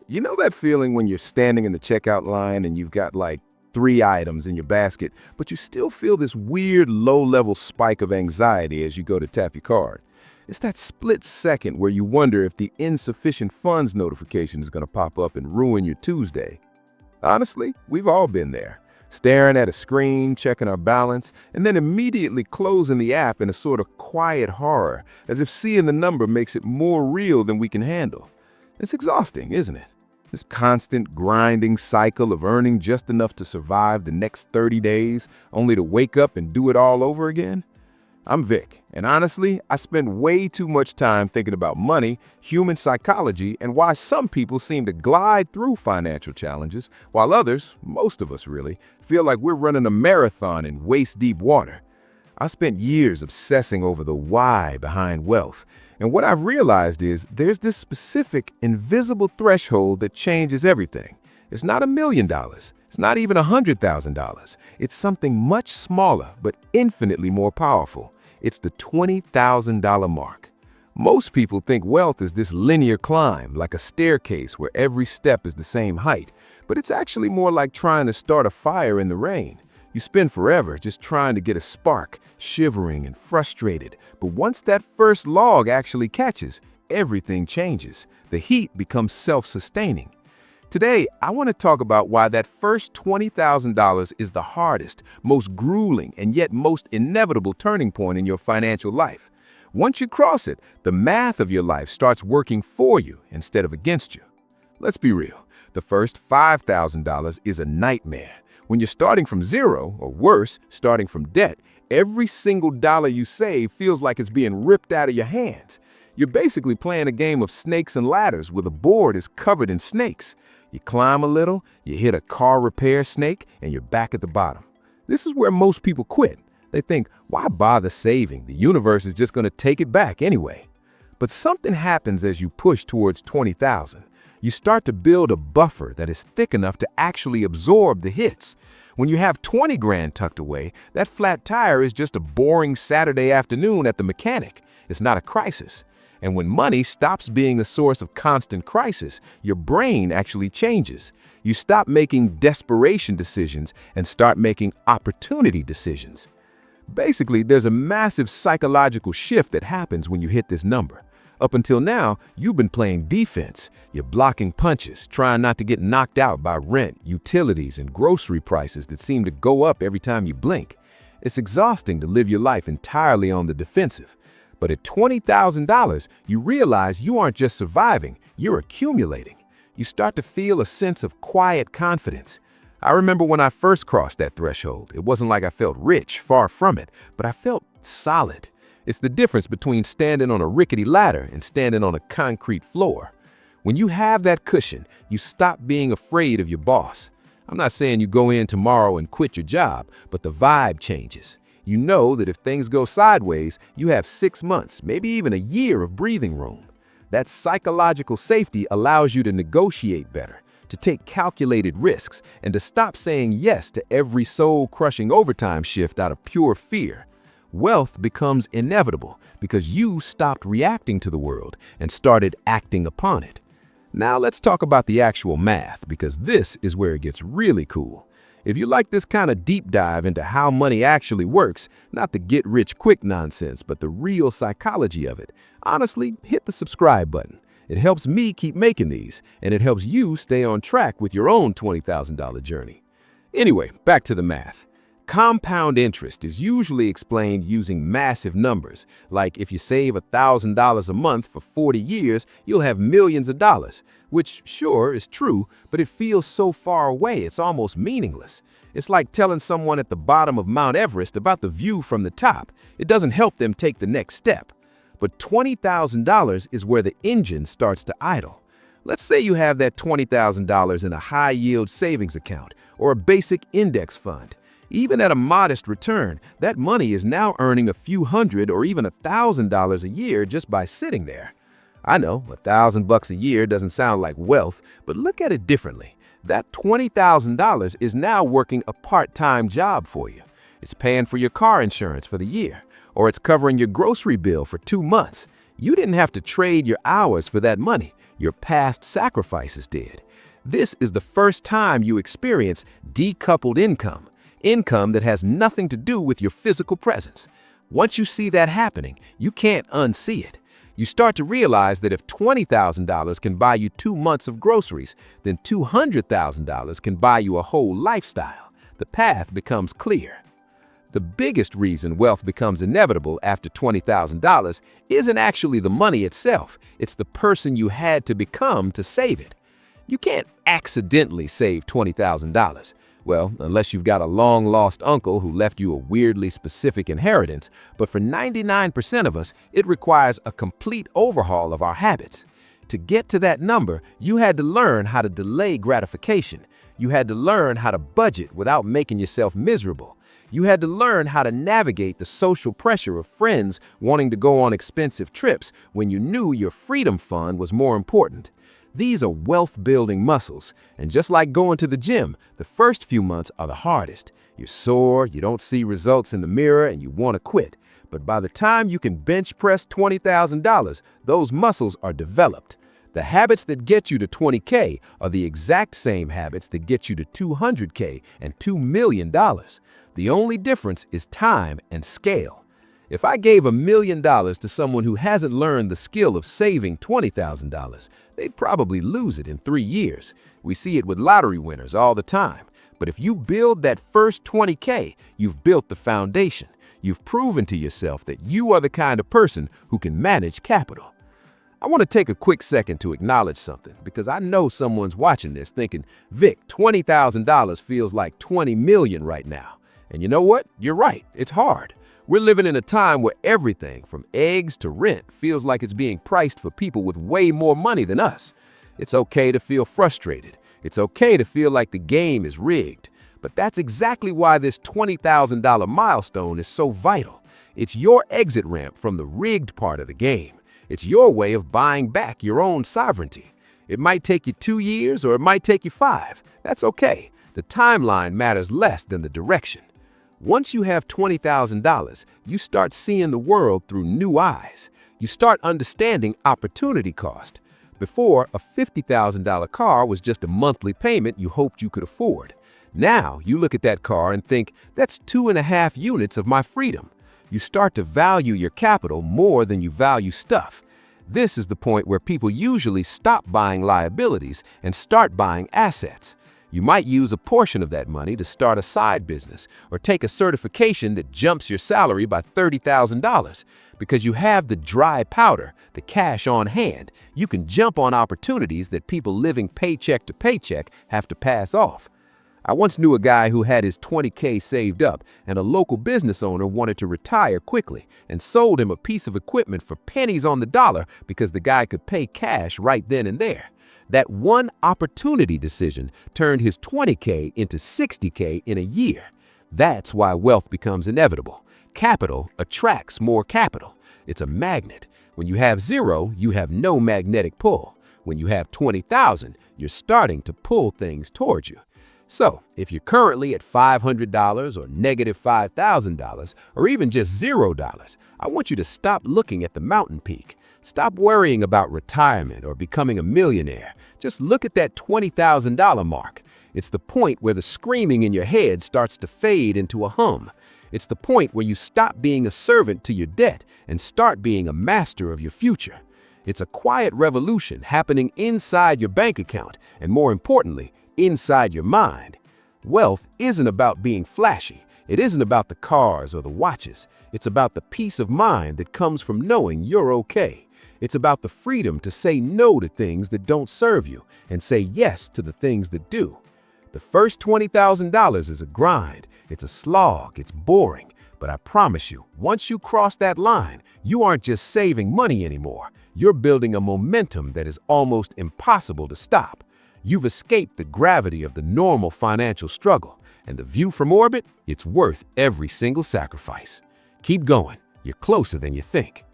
You know that feeling when you're standing in the checkout line and you've got like 3 items in your basket, but you still feel this weird low-level spike of anxiety as you go to tap your card? It's that split second where you wonder if the insufficient funds notification is going to pop up and ruin your Tuesday. Honestly, we've all been there, staring at a screen, checking our balance, and then immediately closing the app in a sort of quiet horror, as if seeing the number makes it more real than we can handle. It's exhausting, isn't it? This constant grinding cycle of earning just enough to survive the next 30 days, only to wake up and do it all over again. I'm Vic, and honestly, I spend way too much time thinking about money, human psychology, and why some people seem to glide through financial challenges, while others, most of us really, feel like we're running a marathon in waist-deep water. I spent years obsessing over the why behind wealth, and what I've realized is there's this specific, invisible threshold that changes everything. It's not $1 million. It's not even $100,000. It's something much smaller, but infinitely more powerful. It's the $20,000 mark. Most people think wealth is this linear climb, like a staircase where every step is the same height, but it's actually more like trying to start a fire in the rain. You spend forever just trying to get a spark, shivering and frustrated. But once that first log actually catches, everything changes. The heat becomes self-sustaining. Today, I want to talk about why that first $20,000 is the hardest, most grueling, and yet most inevitable turning point in your financial life. Once you cross it, the math of your life starts working for you instead of against you. Let's be real. The first $5,000 is a nightmare. When you're starting from zero, or worse, starting from debt, every single dollar you save feels like it's being ripped out of your hands. You're basically playing a game of snakes and ladders where the board is covered in snakes. You climb a little, you hit a car repair snake, and you're back at the bottom. This is where most people quit. They think, why bother saving? The universe is just going to take it back anyway. But something happens as you push towards 20,000. You start to build a buffer that is thick enough to actually absorb the hits. When you have 20 grand tucked away, that flat tire is just a boring Saturday afternoon at the mechanic. It's not a crisis. And when money stops being a source of constant crisis, your brain actually changes. You stop making desperation decisions and start making opportunity decisions. Basically, there's a massive psychological shift that happens when you hit this number. Up until now, you've been playing defense. You're blocking punches, trying not to get knocked out by rent, utilities, and grocery prices that seem to go up every time you blink. It's exhausting to live your life entirely on the defensive. But at $20,000, you realize you aren't just surviving, you're accumulating. You start to feel a sense of quiet confidence. I remember when I first crossed that threshold, it wasn't like I felt rich, far from it, but I felt solid. It's the difference between standing on a rickety ladder and standing on a concrete floor. When you have that cushion, you stop being afraid of your boss. I'm not saying you go in tomorrow and quit your job, but the vibe changes. You know that if things go sideways, you have 6 months, maybe even a year of breathing room. That psychological safety allows you to negotiate better, to take calculated risks, and to stop saying yes to every soul-crushing overtime shift out of pure fear. Wealth becomes inevitable because you stopped reacting to the world and started acting upon it. Now let's talk about the actual math, because this is where it gets really cool. If you like this kind of deep dive into how money actually works, not the get-rich-quick nonsense, but the real psychology of it, honestly, hit the subscribe button. It helps me keep making these, and it helps you stay on track with your own $20,000 journey. Anyway, back to the math. Compound interest is usually explained using massive numbers, like if you save $1,000 a month for 40 years, you'll have millions of dollars, which sure is true, but it feels so far away it's almost meaningless. It's like telling someone at the bottom of Mount Everest about the view from the top. It doesn't help them take the next step. But $20,000 is where the engine starts to idle. Let's say you have that $20,000 in a high-yield savings account or a basic index fund. Even at a modest return, that money is now earning a few hundred or even $1,000 a year just by sitting there. I know, $1,000 a year doesn't sound like wealth, but look at it differently. That $20,000 is now working a part-time job for you. It's paying for your car insurance for the year, or it's covering your grocery bill for 2 months. You didn't have to trade your hours for that money. Your past sacrifices did. This is the first time you experience decoupled income, income that has nothing to do with your physical presence. Once you see that happening, you can't unsee it. You start to realize that if $20,000 can buy you 2 months of groceries, then $200,000 can buy you a whole lifestyle. The path becomes clear. The biggest reason wealth becomes inevitable after $20,000 isn't actually the money itself. It's the person you had to become to save it. You can't accidentally save $20,000. Well, unless you've got a long-lost uncle who left you a weirdly specific inheritance, but for 99% of us, it requires a complete overhaul of our habits. To get to that number, you had to learn how to delay gratification. You had to learn how to budget without making yourself miserable. You had to learn how to navigate the social pressure of friends wanting to go on expensive trips when you knew your freedom fund was more important. These are wealth-building muscles, and just like going to the gym, the first few months are the hardest. You're sore, you don't see results in the mirror, and you want to quit. But by the time you can bench press $20,000, those muscles are developed. The habits that get you to $20K are the exact same habits that get you to $200K and $2 million. The only difference is time and scale. If I gave $1 million to someone who hasn't learned the skill of saving $20,000, they'd probably lose it in 3 years. We see it with lottery winners all the time. But if you build that first $20K, you've built the foundation. You've proven to yourself that you are the kind of person who can manage capital. I want to take a quick second to acknowledge something, because I know someone's watching this thinking, Vic, $20,000 feels like 20 million right now. And you know what? You're right. It's hard. We're living in a time where everything from eggs to rent feels like it's being priced for people with way more money than us. It's okay to feel frustrated. It's okay to feel like the game is rigged. But that's exactly why this $20,000 milestone is so vital. It's your exit ramp from the rigged part of the game. It's your way of buying back your own sovereignty. It might take you 2 years or it might take you 5. That's okay. The timeline matters less than the direction. Once you have $20,000, you start seeing the world through new eyes. You start understanding opportunity cost. Before, a $50,000 car was just a monthly payment you hoped you could afford. Now, you look at that car and think, that's 2.5 units of my freedom. You start to value your capital more than you value stuff. This is the point where people usually stop buying liabilities and start buying assets. You might use a portion of that money to start a side business or take a certification that jumps your salary by $30,000. Because you have the dry powder, the cash on hand, you can jump on opportunities that people living paycheck to paycheck have to pass off. I once knew a guy who had his $20K saved up, and a local business owner wanted to retire quickly and sold him a piece of equipment for pennies on the dollar because the guy could pay cash right then and there. That one opportunity decision turned his $20K into $60K in a year. That's why wealth becomes inevitable. Capital attracts more capital. It's a magnet. When you have 0, you have no magnetic pull. When you have 20,000, you're starting to pull things towards you. So, if you're currently at $500 or negative $5,000 or even just $0, I want you to stop looking at the mountain peak. Stop worrying about retirement or becoming a millionaire. Just look at that $20,000 mark. It's the point where the screaming in your head starts to fade into a hum. It's the point where you stop being a servant to your debt and start being a master of your future. It's a quiet revolution happening inside your bank account and, more importantly, inside your mind. Wealth isn't about being flashy. It isn't about the cars or the watches. It's about the peace of mind that comes from knowing you're okay. It's about the freedom to say no to things that don't serve you and say yes to the things that do. The first $20,000 is a grind. It's a slog. It's boring. But I promise you, once you cross that line, you aren't just saving money anymore. You're building a momentum that is almost impossible to stop. You've escaped the gravity of the normal financial struggle, and the view from orbit, it's worth every single sacrifice. Keep going. You're closer than you think.